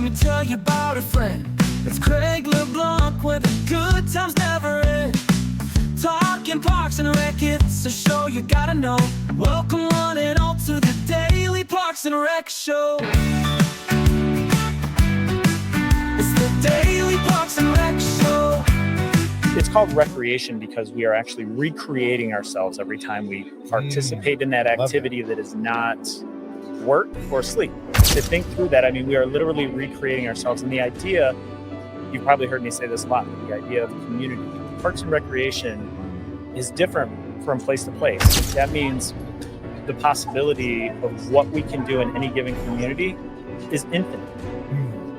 me tell you about a friend. It's Craig LeBlanc where the good times never end. Talking Parks and Rec, it's a show you gotta know. Welcome one and all to the Daily Parks and Rec Show. It's the Daily Parks and Rec Show. It's called recreation because we are actually recreating ourselves every time we participate in that activity that is not work or sleep. To think through that, I mean, we are literally recreating ourselves. And the idea, you've probably heard me say this a lot, but the idea of community. Parks and recreation is different from place to place. That means the possibility of what we can do in any given community is infinite.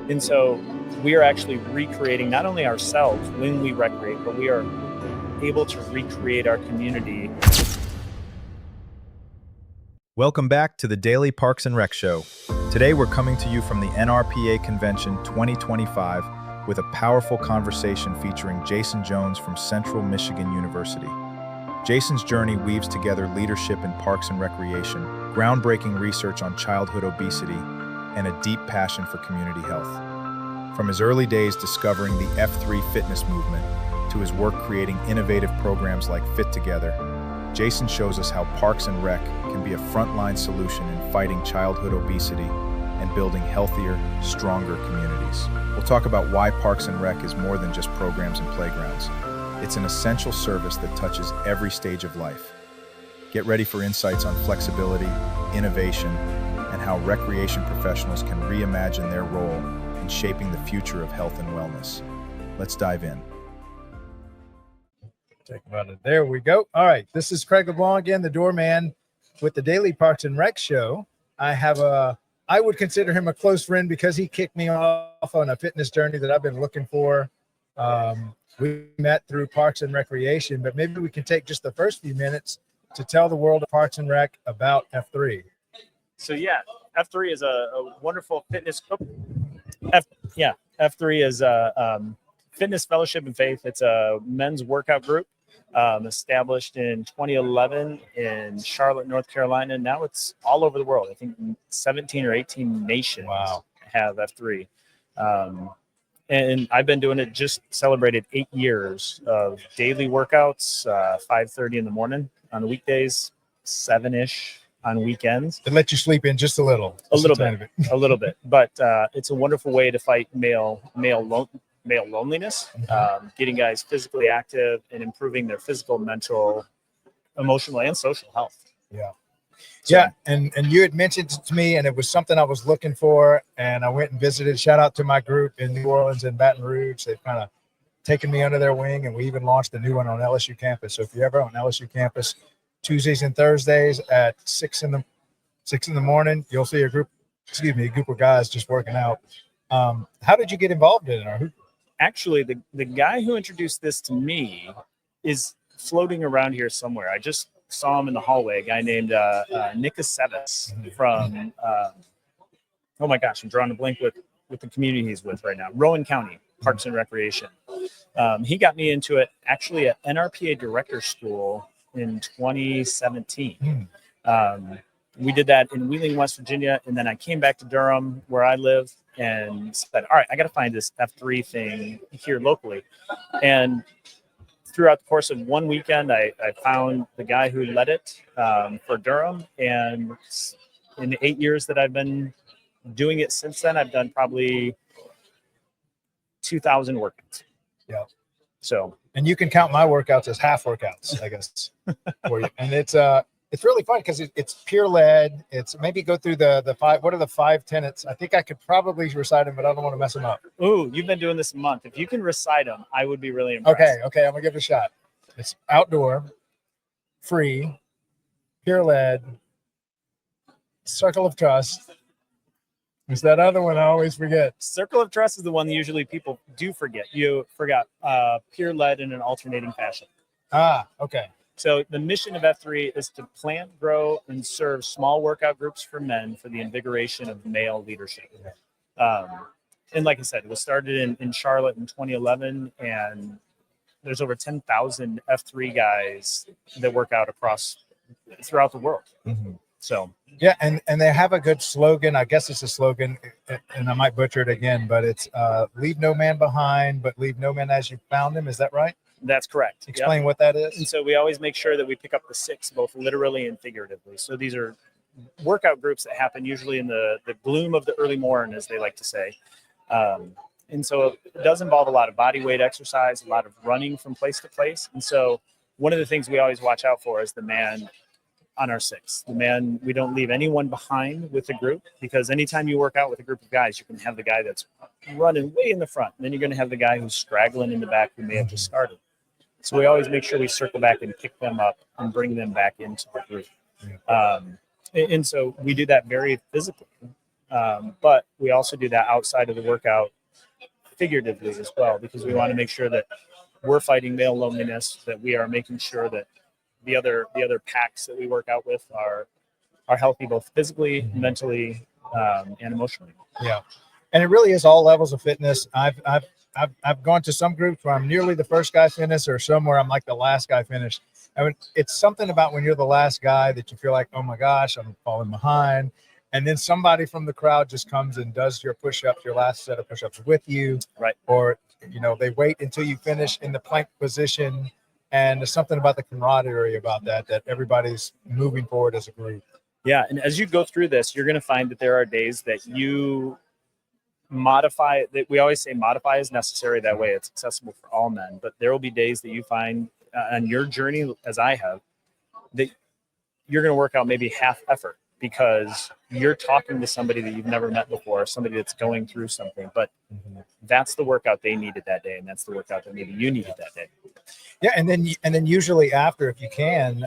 And so we are actually recreating not only ourselves when we recreate, but we are able to recreate our community. Welcome back to the Daily Parks and Rec Show. Today we're coming to you from the NRPA Convention 2025 with a powerful conversation featuring Jason Jones from Central Michigan University. Jason's journey weaves together leadership in parks and recreation, groundbreaking research on childhood obesity, and a deep passion for community health. From his early days discovering the F3 fitness movement to his work creating innovative programs like Fit Together, Jason shows us how Parks and Rec can be a frontline solution in fighting childhood obesity and building healthier, stronger communities. We'll talk about why Parks and Rec is more than just programs and playgrounds. It's an essential service that touches every stage of life. Get ready for insights on flexibility, innovation, and how recreation professionals can reimagine their role in shaping the future of health and wellness. Let's dive in. Take about it. There we go. All right. This is Craig LeBlanc again, the doorman with the Daily Parks and Rec Show. I would consider him a close friend because he kicked me off on a fitness journey that I've been looking for. We met through Parks and Recreation, but maybe we can take just the first few minutes to tell the world of Parks and Rec about F3. So yeah, F3 is a wonderful fitness. F3 is a fitness fellowship and faith. It's a men's workout group established in 2011 in Charlotte, North Carolina. Now it's all over the world. I think 17 or 18 nations have F3. And I've been doing it, just celebrated 8 years of daily workouts, 5:30 in the morning on the weekdays, 7-ish on weekends. To let you sleep in just a little. A little bit. But it's a wonderful way to fight male loneliness, getting guys physically active and improving their physical, mental, emotional, and social health. Yeah. So, yeah. And you had mentioned it to me, and it was something I was looking for, and I went and visited. Shout out to my group in New Orleans and Baton Rouge. They've kind of taken me under their wing, and we even launched a new one on LSU campus. So if you're ever on LSU campus, Tuesdays and Thursdays at 6 in the morning, you'll see a group of guys just working out. How did you get involved in it? Actually, the guy who introduced this to me is floating around here somewhere. I just saw him in the hallway, a guy named Nick Aceves from, oh my gosh, I'm drawing a blank with the community he's with right now, Rowan County Parks and Recreation. He got me into it actually at NRPA Director School in 2017. We did that in Wheeling, West Virginia, and then I came back to Durham, where I live, and said, all right, I got to find this F3 thing here locally. And throughout the course of one weekend, I found the guy who led it for Durham. And in the 8 years that I've been doing it since then, I've done probably 2,000 workouts. Yeah. So, and you can count my workouts as half workouts, I guess, for you. And it's really fun because it's peer led. It's maybe go through the five. What are the 5 tenets? I think I could probably recite them, but I don't want to mess them up. Ooh, you've been doing this a month. If you can recite them, I would be really impressed. Okay. I'm gonna give it a shot. It's outdoor, free, peer led, circle of trust. There's that other one I always forget. Circle of trust is the one that usually people do forget. You forgot peer led in an alternating fashion. Okay. So the mission of F3 is to plant, grow, and serve small workout groups for men for the invigoration of male leadership. And like I said, it was started in Charlotte in 2011, and there's over 10,000 F3 guys that work out throughout the world. So Yeah, and they have a good slogan. I guess it's a slogan, and I might butcher it again, but it's "Leave no man behind, but leave no man as you found him." Is that right? that's correct. Yep. Explain what that And is. so we always make sure that we pick up the 6, both literally and figuratively. So these are workout groups that happen usually in the gloom of the early morn, as they like to say. And so it does involve a lot of body weight exercise, a lot of running from place to place. And so one of the things we always watch out for is the man on our 6. The man, we don't leave anyone behind with the group, because anytime you work out with a group of guys, you can have the guy that's running way in the front. And then you're going to have the guy who's straggling in the back who may have just started. So we always make sure we circle back and pick them up and bring them back into the group. And so we do that very physically. But we also do that outside of the workout figuratively as well, because we want to make sure that we're fighting male loneliness, that we are making sure that the other packs that we work out with are healthy, both physically, mentally, and emotionally. Yeah, and it really is all levels of fitness. I've gone to some groups where I'm nearly the first guy finished, or some where I'm like the last guy finished. I mean, it's something about when you're the last guy that you feel like, oh my gosh, I'm falling behind. And then somebody from the crowd just comes and does your push-ups, your last set of push-ups with you. Right. Or, they wait until you finish in the plank position. And there's something about the camaraderie about that everybody's moving forward as a group. Yeah. And as you go through this, you're going to find that there are days that you modify, that we always say modify is necessary. That way it's accessible for all men. But there will be days that you find on your journey, as I have, that you're going to work out maybe half effort, because you're talking to somebody that you've never met before, somebody that's going through something, but that's the workout they needed that day. And that's the workout that maybe you needed that day. Yeah. And then usually after, if you can,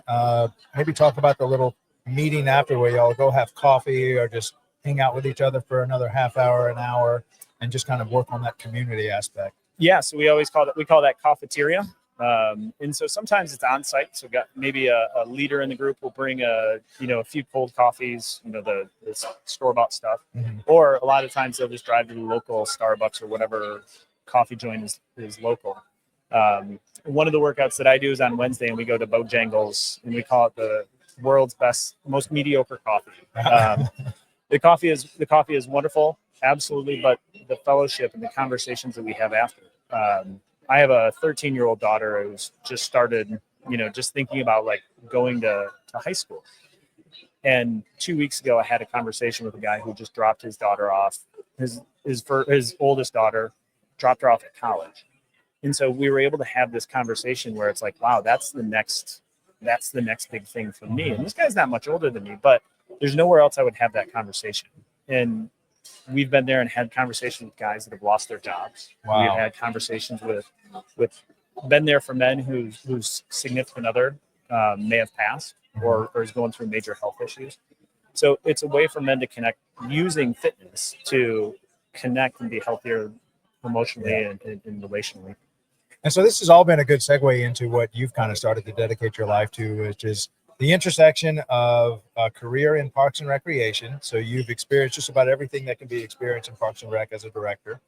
maybe talk about the little meeting after where y'all go have coffee or just hang out with each other for another half hour, an hour, and just kind of work on that community aspect. Yeah. So we call that cafeteria. And so sometimes it's on site. So got maybe a leader in the group will bring a few cold coffees, the store-bought stuff, or a lot of times they'll just drive to the local Starbucks or whatever coffee joint is local. One of the workouts that I do is on Wednesday, and we go to Bojangles, and we call it the world's most mediocre coffee. The coffee is wonderful, absolutely, but the fellowship and the conversations that we have after. I have a 13-year-old daughter who's just started, just thinking about like going to high school. And 2 weeks ago, I had a conversation with a guy who just dropped his daughter off. His oldest daughter dropped her off at college. And so we were able to have this conversation where it's like, wow, that's the next big thing for me. And this guy's not much older than me, but there's nowhere else I would have that conversation. And we've been there and had conversations with guys that have lost their jobs. Wow. We've had conversations with been there for men whose significant other may have passed or is going through major health issues. So it's a way for men to connect using fitness to connect and be healthier emotionally and relationally. And so this has all been a good segue into what you've kind of started to dedicate your life to, which is the intersection of a career in Parks and Recreation. So you've experienced just about everything that can be experienced in Parks and Rec as a director.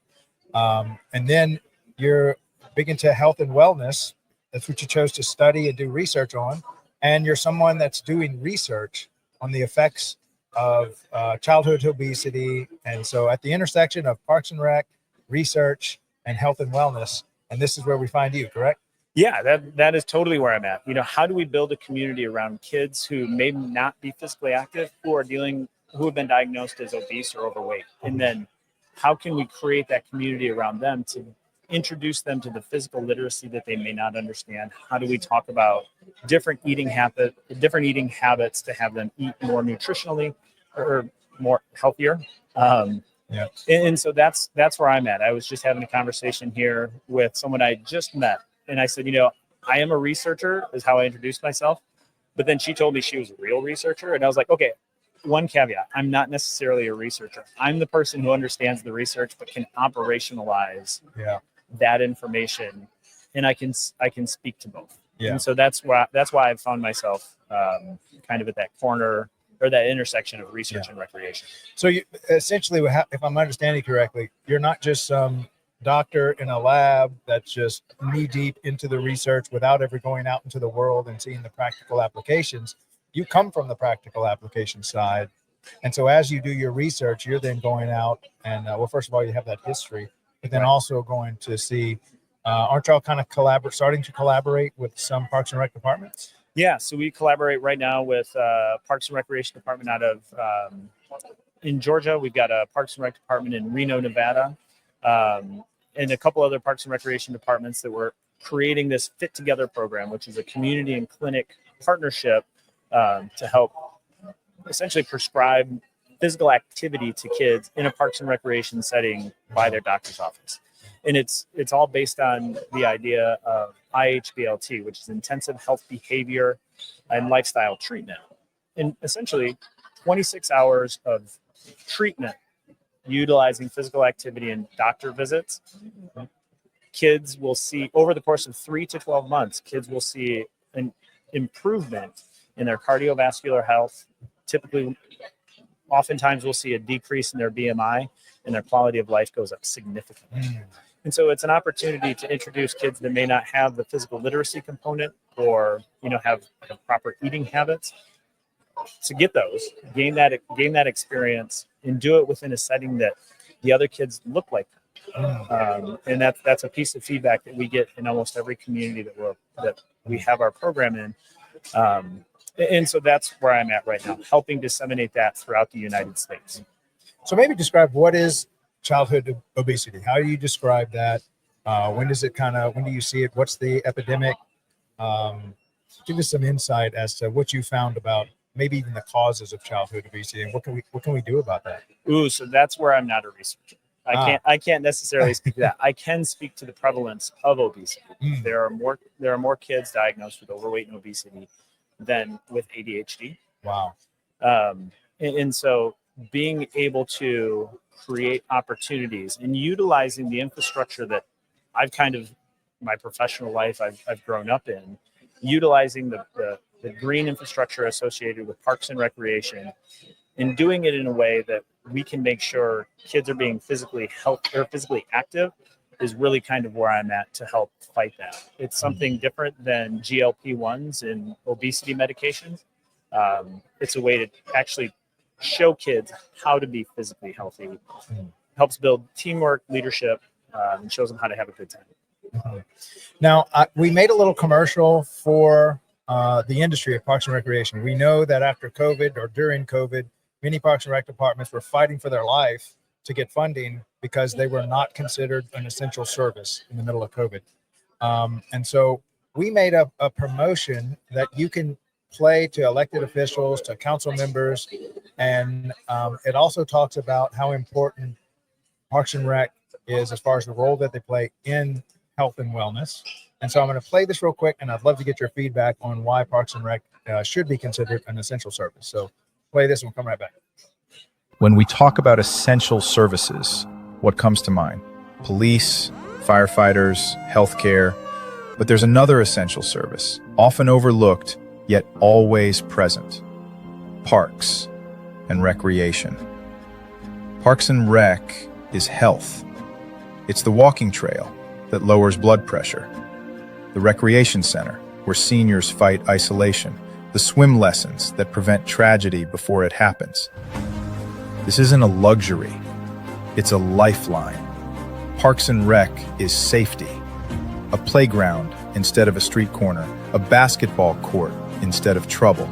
And then you're big into health and wellness. That's what you chose to study and do research on. And you're someone that's doing research on the effects of childhood obesity. And so at the intersection of Parks and Rec, research, and health and wellness, and this is where we find you, correct? Yeah, that is totally where I'm at. How do we build a community around kids who may not be physically active, who have been diagnosed as obese or overweight? And then how can we create that community around them to introduce them to the physical literacy that they may not understand? How do we talk about different eating habits to have them eat more nutritionally or more healthier? Yeah. And so that's where I'm at. I was just having a conversation here with someone I just met. And I said, I am a researcher is how I introduced myself. But then she told me she was a real researcher. And I was like, okay, one caveat. I'm not necessarily a researcher. I'm the person who understands the research, but can operationalize that information. And I can speak to both. Yeah. And so that's why I've found myself kind of at that corner or that intersection of research and recreation. So you essentially, if I'm understanding correctly, you're not just some doctor in a lab that's just knee deep into the research without ever going out into the world and seeing the practical applications. you come from the practical application side. And so as you do your research, you're then going out and, well, first of all, you have that history, but then also going to see, aren't y'all kind of starting to collaborate with some Parks and Rec departments? Yeah, so we collaborate right now with Parks and Recreation Department out of in Georgia. We've got a Parks and Rec Department in Reno, Nevada, and a couple other Parks and Recreation departments that we're creating this Fit Together program, which is a community and clinic partnership to help essentially prescribe physical activity to kids in a Parks and Recreation setting by their doctor's office. And it's all based on the idea of IHBLT, which is intensive health behavior and lifestyle treatment. And essentially 26 hours of treatment utilizing physical activity and doctor visits. Kids will see over the course of 3 to 12 months, kids will see an improvement in their cardiovascular health. Typically, oftentimes we'll see a decrease in their BMI, and their quality of life goes up significantly. And so it's an opportunity to introduce kids that may not have the physical literacy component or, have proper eating habits, to get those, gain that experience, and do it within a setting that the other kids look like them. And that's a piece of feedback that we get in almost every community that we have our program in. And so that's where I'm at right now, helping disseminate that throughout the United States. So maybe describe what is childhood obesity. How do you describe that? When do you see it? What's the epidemic? Give us some insight as to what you found about maybe even the causes of childhood obesity, and what can we do about that? So that's where I'm not a researcher. I can't necessarily speak to that. I can speak to the prevalence of obesity. There are more kids diagnosed with overweight and obesity than with ADHD. Wow. And so being able to create opportunities and utilizing the infrastructure that I've my professional life I've grown up in, utilizing the green infrastructure associated with parks and recreation, and doing it in a way that we can make sure kids are being physically active is really kind of where I'm at to help fight that. It's something different than GLP-1s and obesity medications. It's a way to actually show kids how to be physically healthy, helps build teamwork, leadership, and shows them how to have a good time. Now, we made a little commercial for the industry of Parks and Recreation. We know that after COVID or during COVID, many Parks and Rec departments were fighting for their life to get funding because they were not considered an essential service in the middle of COVID. And so we made a promotion that you can play to elected officials, to council members, and it also talks about how important Parks and Rec is as far as the role that they play in health and wellness. And so I'm going to play this real quick, and I'd love to get your feedback on why Parks and Rec should be considered an essential service. So play this and we'll come right back. When we talk about essential services, what comes to mind? Police, firefighters, healthcare. But there's another essential service, often overlooked, yet always present. Parks and recreation. Parks and Rec is health. It's the walking trail that lowers blood pressure, the recreation center where seniors fight isolation, the swim lessons that prevent tragedy before it happens. This isn't a luxury, it's a lifeline. Parks and Rec is safety, a playground instead of a street corner, a basketball court instead of trouble,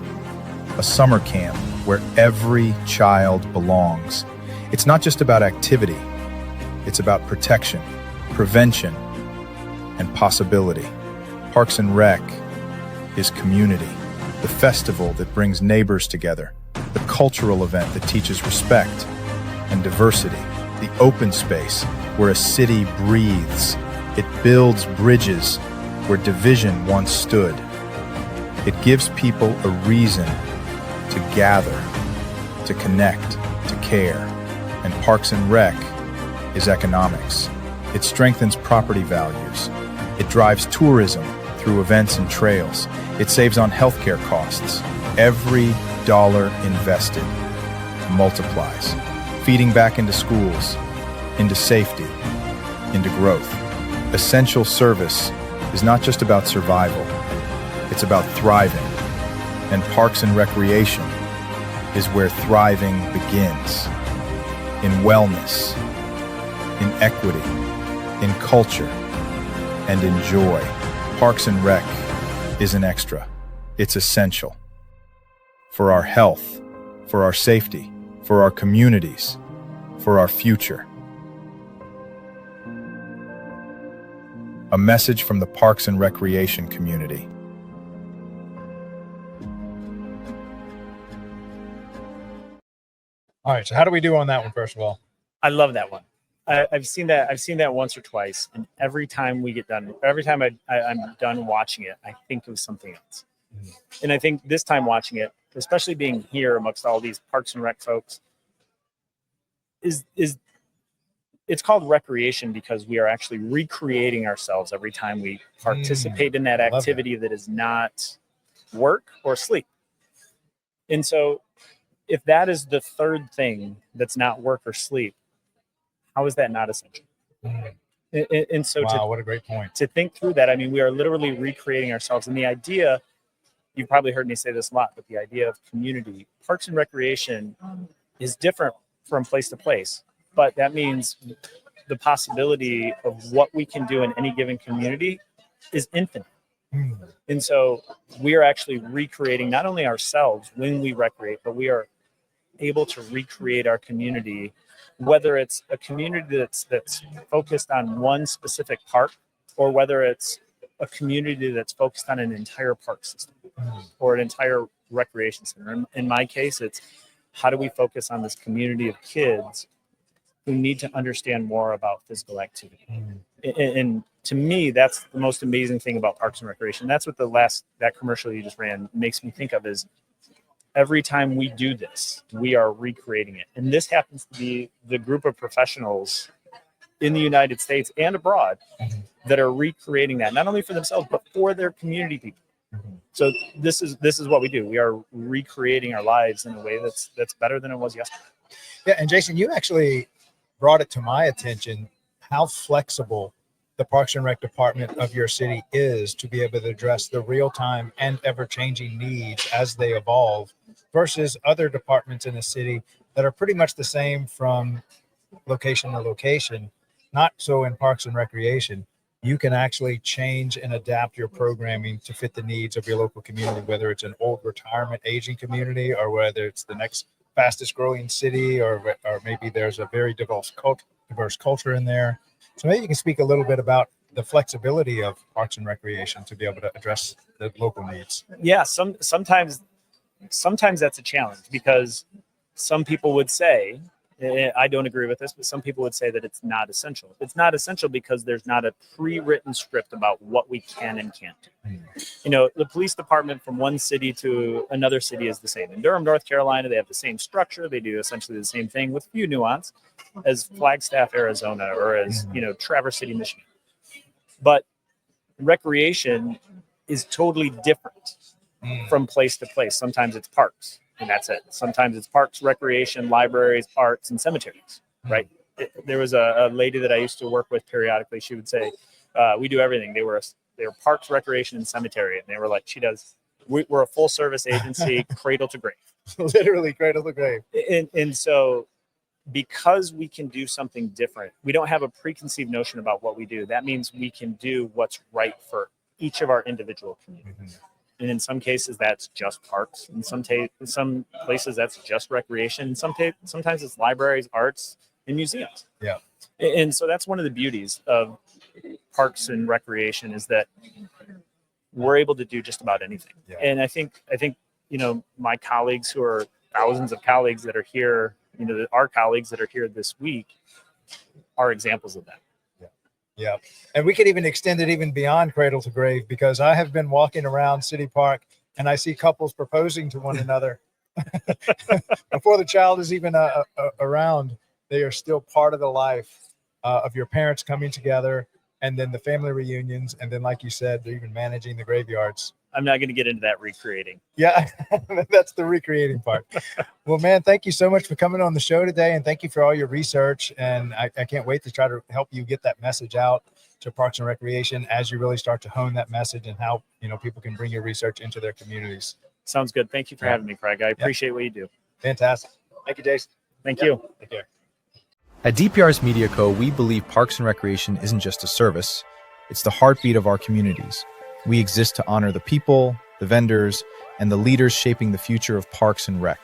a summer camp where every child belongs. It's not just about activity, it's about protection, prevention, and possibility. Parks and Rec is community, the festival that brings neighbors together, the cultural event that teaches respect and diversity, the open space where a city breathes. It builds bridges where division once stood. It gives people a reason to gather, to connect, to care. And Parks and Rec is economics. It strengthens property values. It drives tourism through events and trails. It saves on healthcare costs. Every dollar invested multiplies, feeding back into schools, into safety, into growth. Essential service is not just about survival, it's about thriving. And Parks and Recreation is where thriving begins. In wellness, in equity, in culture, and in joy. Parks and Rec isn't extra. It's essential. For our health, for our safety, for our communities, for our future. A message from the Parks and Recreation community. All right. So how do we do on that one, first of all? I love that one. I've seen that once or twice, and every time we get done, every time I'm done watching it, I think of something else. And I think this time watching it, especially being here amongst all these Parks and Rec folks, is it's called recreation because we are actually recreating ourselves every time we participate in that activity that is not work or sleep. And so if that is the third thing that's not work or sleep, how is that not essential? And so wow, what a great point. To think through that, I mean, we are literally recreating ourselves. And the idea, you've probably heard me say this a lot, but the idea of community, Parks and Recreation is different from place to place. But that means the possibility of what we can do in any given community is infinite. And so we are actually recreating not only ourselves when we recreate, but we are able to recreate our community, whether it's a community that's focused on one specific park, or whether it's a community that's focused on an entire park system or an entire recreation center. In my case, it's how do we focus on this community of kids who need to understand more about physical activity. And to me, that's the most amazing thing about Parks and Recreation. That's what that commercial you just ran makes me think of, is every time we do this, we are recreating it. And this happens to be the group of professionals in the United States and abroad that are recreating that, not only for themselves, but for their community people. So this is what we do. We are recreating our lives in a way that's better than it was yesterday. Yeah, and Jason, you actually brought it to my attention how flexible the Parks and Rec department of your city is to be able to address the real-time and ever-changing needs as they evolve versus other departments in the city that are pretty much the same from location to location. Not so in Parks and Recreation. You can actually change and adapt your programming to fit the needs of your local community, whether it's an old retirement aging community or whether it's the next fastest growing city, or maybe there's a very diverse culture in there. So maybe you can speak a little bit about the flexibility of Parks and Recreation to be able to address the local needs. Yeah, sometimes that's a challenge, because some people would say, I don't agree with this, but some people would say that it's not essential. It's not essential because there's not a pre-written script about what we can and can't do. You know, the police department from one city to another city is the same. In Durham, North Carolina, they have the same structure. They do essentially the same thing with few nuance as Flagstaff, Arizona, or as, Traverse City, Michigan. But recreation is totally different from place to place. Sometimes it's parks, and that's it. Sometimes it's parks, recreation, libraries, arts, and cemeteries, right? There was a lady that I used to work with periodically. She would say, we do everything. They were parks, recreation, and cemetery. And they were like, we're a full service agency, cradle to grave. Literally cradle to grave. And so because we can do something different, we don't have a preconceived notion about what we do. That means we can do what's right for each of our individual communities. And in some cases, that's just parks. In some places, that's just recreation. Sometimes it's libraries, arts, and museums. Yeah. And so that's one of the beauties of Parks and Recreation, is that we're able to do just about anything. Yeah. And I think my colleagues, who are thousands of colleagues that are here, our colleagues that are here this week, are examples of that. Yeah. And we could even extend it even beyond cradle to grave, because I have been walking around City Park and I see couples proposing to one another before the child is even around. They are still part of the life of your parents coming together, and then the family reunions. And then, like you said, they're even managing the graveyards. I'm not going to get into that recreating. Yeah, that's the recreating part. Well, man, thank you so much for coming on the show today, and thank you for all your research. And I can't wait to try to help you get that message out to Parks and Recreation as you really start to hone that message, and how people can bring your research into their communities. Sounds good. Thank you for having me, Craig. I appreciate what you do. Fantastic. Thank you, Jason. Thank you. Take care. At DPRS Media Co., we believe Parks and Recreation isn't just a service, it's the heartbeat of our communities. We exist to honor the people, the vendors, and the leaders shaping the future of Parks and Rec.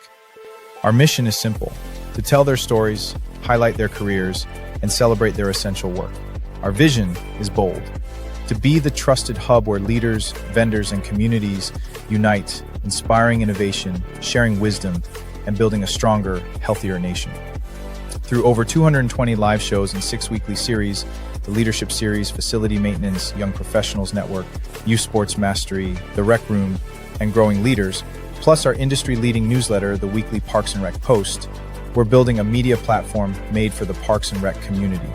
Our mission is simple: to tell their stories, highlight their careers, and celebrate their essential work. Our vision is bold: to be the trusted hub where leaders, vendors, and communities unite, inspiring innovation, sharing wisdom, and building a stronger, healthier nation. Through over 220 live shows and 6 weekly series, the Leadership Series, Facility Maintenance, Young Professionals Network, Youth Sports Mastery, The Rec Room, and Growing Leaders, plus our industry-leading newsletter, the weekly Parks and Rec Post, we're building a media platform made for the Parks and Rec community.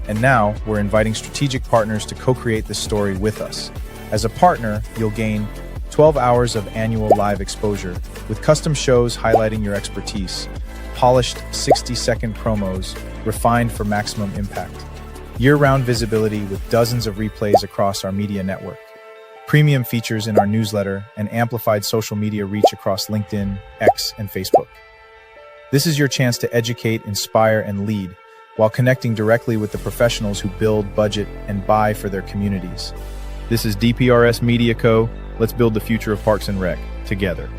And now, we're inviting strategic partners to co-create this story with us. As a partner, you'll gain 12 hours of annual live exposure with custom shows highlighting your expertise, polished 60-second promos refined for maximum impact, year-round visibility with dozens of replays across our media network, premium features in our newsletter, and amplified social media reach across LinkedIn, X, and Facebook. This is your chance to educate, inspire, and lead while connecting directly with the professionals who build, budget, and buy for their communities. This is DPRS Media Co. Let's build the future of Parks and Rec together.